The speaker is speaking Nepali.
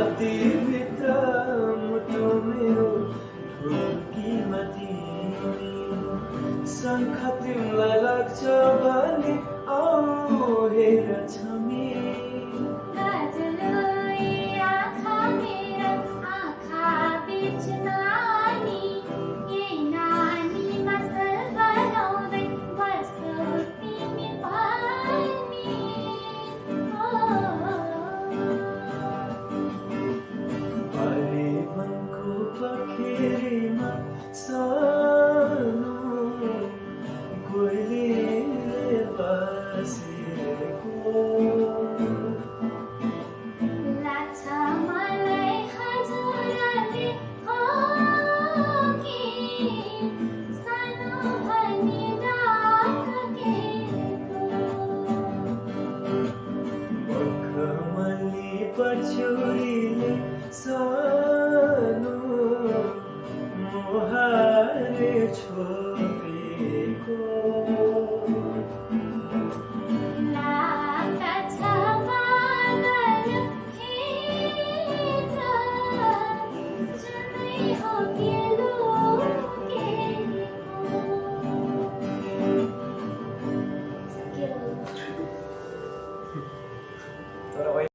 छातीभित्र मुटु मेरो ढोकीमा तिमी शङ्ख तिमीलाई लाग्छ भने आऊ हेर छमी पखेरीमा सानो कोइलीले बसेको लाग्छ मलाई हजुरले हो कि सानो भनी राखेको मखमली पछुरीले सानो मोहारे छोपेको